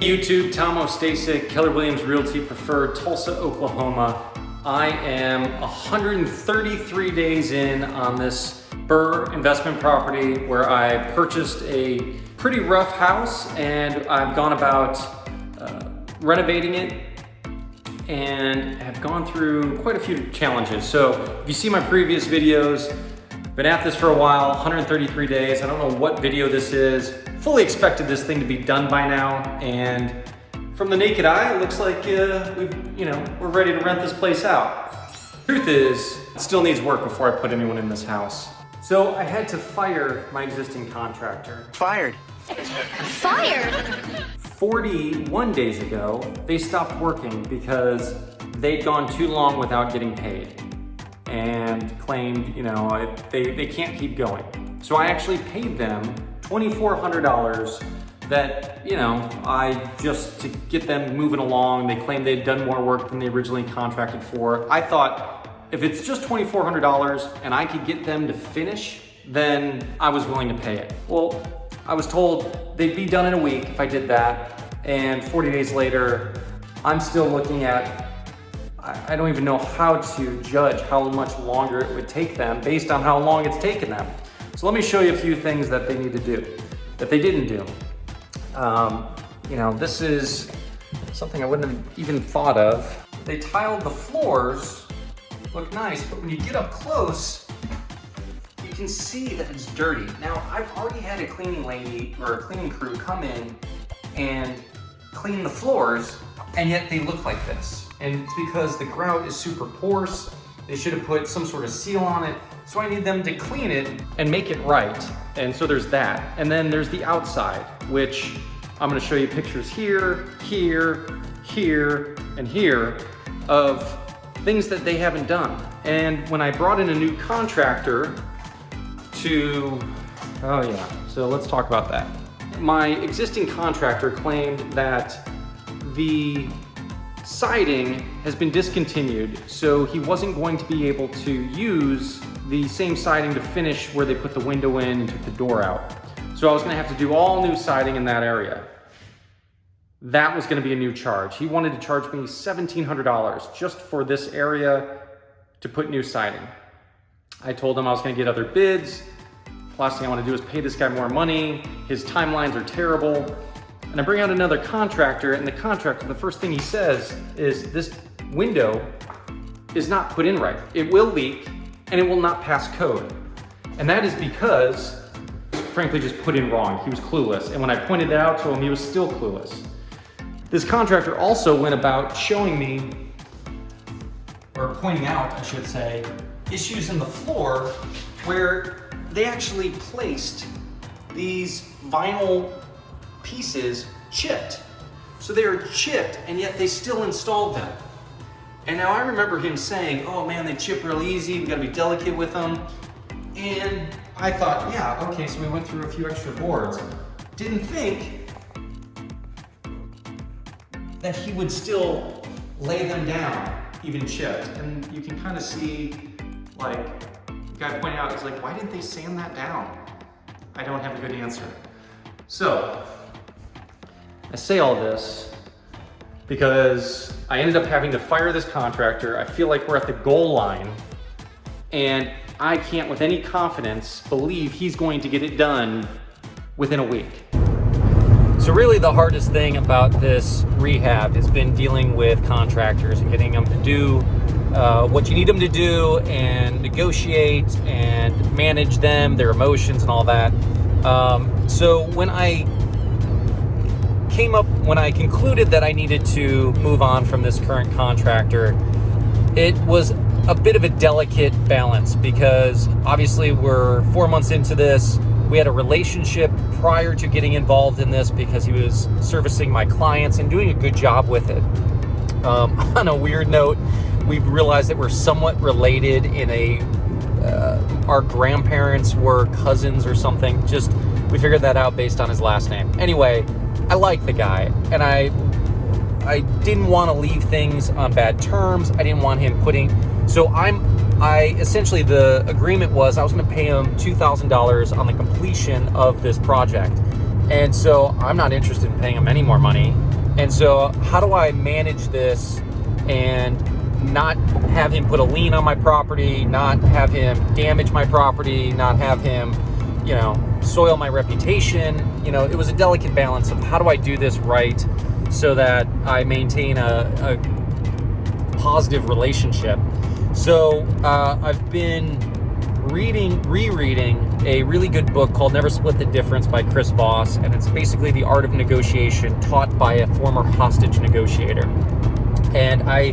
YouTube, TOSTASIK, Keller Williams Realty Preferred, Tulsa, Oklahoma. I am 133 days in on this BRRRR investment property where I purchased a pretty rough house and I've gone about renovating it and have gone through quite a few challenges. So if you see my previous videos, been at this for a while, 133 days. I don't know what video this is. Fully expected this thing to be done by now, and from the naked eye, it looks like we're ready to rent this place out. Truth is, it still needs work before I put anyone in this house. So I had to fire my existing contractor. Fired. Fired? 41 days ago, they stopped working because they'd gone too long without getting paid and claimed, they can't keep going. So I actually paid them $2,400 that, I just to get them moving along. They claimed they'd done more work than they originally contracted for. I thought if it's just $2,400 and I could get them to finish, then I was willing to pay it. Well, I was told they'd be done in a week if I did that. And 40 days later, I'm still looking at, I don't even know how to judge how much longer it would take them based on how long it's taken them. So let me show you a few things that they need to do, that they didn't do. This is something I wouldn't have even thought of. They tiled the floors, look nice, but when you get up close, you can see that it's dirty. Now, I've already had a cleaning lady or a cleaning crew come in and clean the floors, and yet they look like this. And it's because the grout is super porous. They should have put some sort of seal on it. So I need them to clean it and make it right. And so there's that. And then there's the outside, which I'm gonna show you pictures here, here, here, and here of things that they haven't done. And when I brought in a new contractor so let's talk about that. My existing contractor claimed that the siding has been discontinued, so he wasn't going to be able to use the same siding to finish where they put the window in and took the door out. So I was gonna have to do all new siding in that area. That was gonna be a new charge. He wanted to charge me $1,700 just for this area to put new siding. I told him I was gonna get other bids. Last thing I wanna do is pay this guy more money. His timelines are terrible. And I bring out another contractor, and the contractor, the first thing he says is this window is not put in right. It will leak and it will not pass code. And that is because, frankly, just put in wrong. He was clueless. And when I pointed it out to him, he was still clueless. This contractor also went about showing me, or pointing out, I should say, issues in the floor where they actually placed these vinyl pieces chipped. So they are chipped, and yet they still installed them. And now I remember him saying, oh man, they chip real easy, we gotta be delicate with them. And I thought, yeah, okay, so we went through a few extra boards. Didn't think that he would still lay them down, even chipped. And you can kind of see, the guy pointed out, he's like, why didn't they sand that down? I don't have a good answer. So, I say all this because I ended up having to fire this contractor. I feel like we're at the goal line, and I can't with any confidence believe he's going to get it done within a week. So really the hardest thing about this rehab has been dealing with contractors and getting them to do what you need them to do and negotiate and manage them, their emotions and all that. So when I concluded that I needed to move on from this current contractor, it was a bit of a delicate balance because obviously we're 4 months into this. We had a relationship prior to getting involved in this because he was servicing my clients and doing a good job with it. On a weird note, we've realized that we're somewhat related in our grandparents were cousins or something. Just, we figured that out based on his last name. Anyway, I like the guy, and I didn't want to leave things on bad terms. I didn't want him essentially the agreement was I was going to pay him $2,000 on the completion of this project. And so I'm not interested in paying him any more money. And so how do I manage this and not have him put a lien on my property, not have him damage my property, not have him, you know, soil my reputation? You know, it was a delicate balance of how do I do this right so that I maintain a positive relationship. So I've been rereading a really good book called Never Split the Difference by Chris Voss, and it's basically the art of negotiation taught by a former hostage negotiator. And I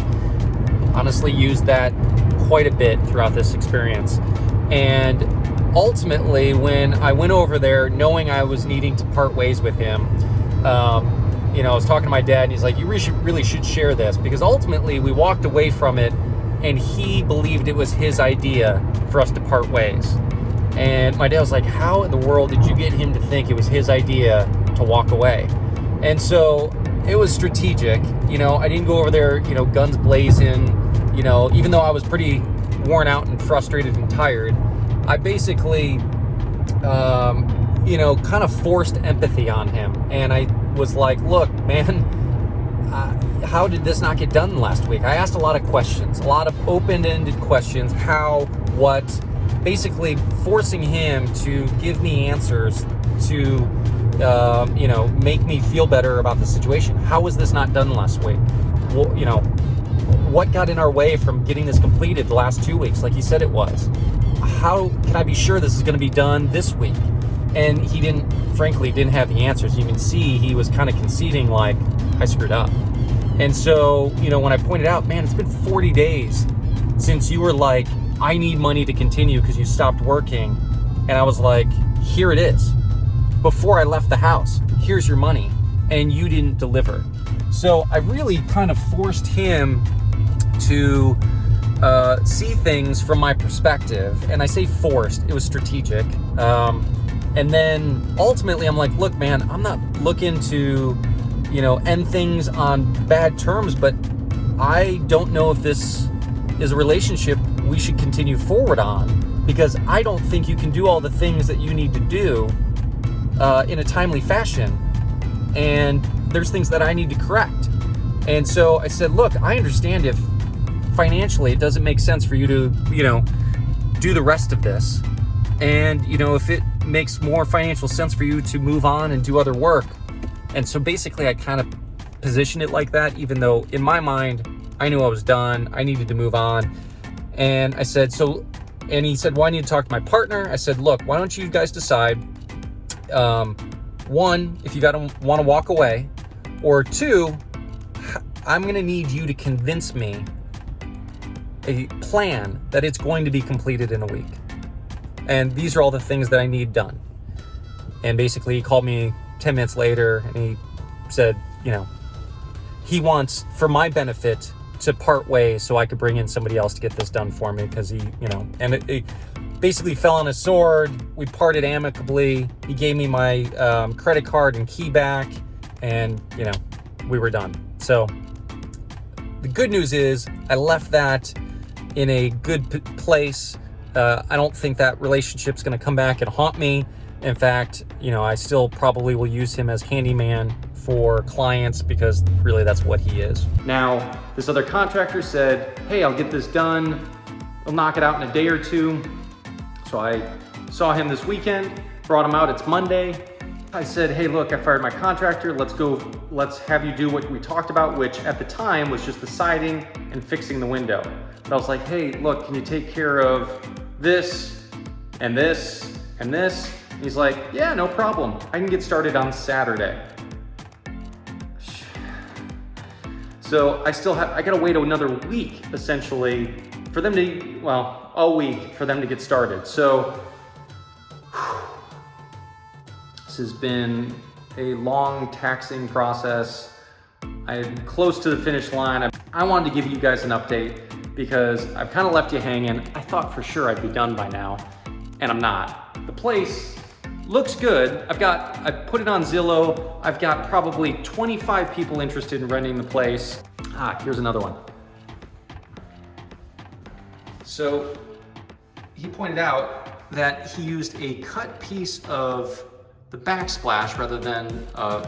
honestly used that quite a bit throughout this experience. And ultimately, when I went over there knowing I was needing to part ways with him, you know, I was talking to my dad and he's like, you really should share this, because ultimately we walked away from it and he believed it was his idea for us to part ways. And my dad was like, how in the world did you get him to think it was his idea to walk away? And so it was strategic. You know, I didn't go over there, you know, guns blazing, you know, even though I was pretty worn out and frustrated and tired. I basically, you know, kind of forced empathy on him. And I was like, look, man, how did this not get done last week? I asked a lot of questions, a lot of open-ended questions, how, what, basically forcing him to give me answers to, you know, make me feel better about the situation. How was this not done last week? Well, you know, what got in our way from getting this completed the last 2 weeks, like he said it was? How can I be sure this is going to be done this week? And he frankly didn't have the answers. You can see he was kind of conceding like, I screwed up. And so, you know, when I pointed out, man, it's been 40 days since you were like, I need money to continue because you stopped working. And I was like, here it is. Before I left the house, here's your money. And you didn't deliver. So I really kind of forced him to see things from my perspective. And I say forced, it was strategic. And then ultimately I'm like, look, man, I'm not looking to, you know, end things on bad terms, but I don't know if this is a relationship we should continue forward on, because I don't think you can do all the things that you need to do in a timely fashion. And there's things that I need to correct. And so I said, look, I understand if financially it doesn't make sense for you to, you know, do the rest of this. And, you know, if it makes more financial sense for you to move on and do other work. And so basically I kind of positioned it like that, even though in my mind, I knew I was done. I needed to move on. And I said, and he said, well, I need to talk to my partner. I said, look, why don't you guys decide, one, if you want to walk away, or two, I'm going to need you to convince me a plan that it's going to be completed in a week. And these are all the things that I need done. And basically he called me 10 minutes later and he said, you know, he wants, for my benefit, to part ways so I could bring in somebody else to get this done for me, because he, you know, and it basically fell on his sword. We parted amicably. He gave me my credit card and key back, and, you know, we were done. So the good news is I left that in a good place. I don't think that relationship's going to come back and haunt me. In fact, you know, I still probably will use him as handyman for clients, because really that's what he is. Now, this other contractor said, hey, I'll get this done. I'll knock it out in a day or two. So I saw him this weekend, brought him out. It's Monday. I said, hey, look, I fired my contractor. Let's have you do what we talked about, which at the time was just the siding and fixing the window. But I was like, hey, look, can you take care of this and this and this? And he's like, yeah, no problem. I can get started on Saturday. So I gotta wait another week, essentially, for them to, well, a week for them to get started. So this has been a long, taxing process. I'm close to the finish line. I wanted to give you guys an update because I've kind of left you hanging. I thought for sure I'd be done by now, and I'm not. The place looks good. I put it on Zillow. I've got probably 25 people interested in renting the place. Here's another one. So he pointed out that he used a cut piece of the backsplash rather than,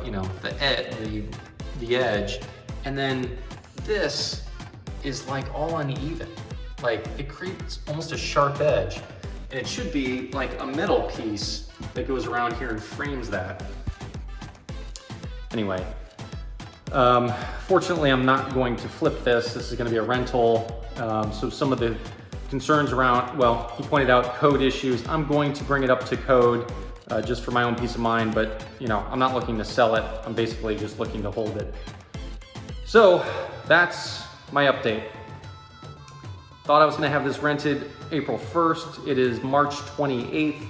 you know, the the edge. And then this is like all uneven. Like it creates almost a sharp edge. And it should be like a metal piece that goes around here and frames that. Anyway, fortunately I'm not going to flip this. This is gonna be a rental. So some of the concerns around, well, he pointed out code issues. I'm going to bring it up to code just for my own peace of mind, but you know, I'm not looking to sell it. I'm basically just looking to hold it. So that's my update. Thought I was gonna have this rented April 1st. It is March 28th.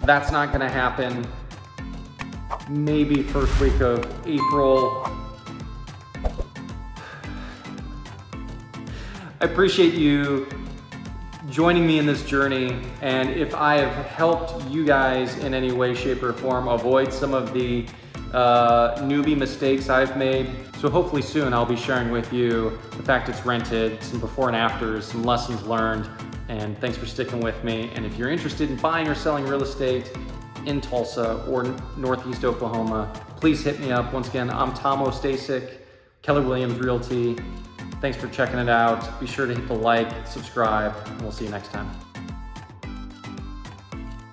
That's not gonna happen. Maybe first week of April. I appreciate you joining me in this journey, and if I have helped you guys in any way, shape, or form avoid some of the newbie mistakes I've made, so hopefully soon I'll be sharing with you the fact it's rented, some before and afters, some lessons learned, and thanks for sticking with me. And if you're interested in buying or selling real estate in Tulsa or Northeast Oklahoma, please hit me up. Once again, I'm TOSTASIK, Keller Williams Realty. Thanks for checking it out. Be sure to hit the like, subscribe, and we'll see you next time.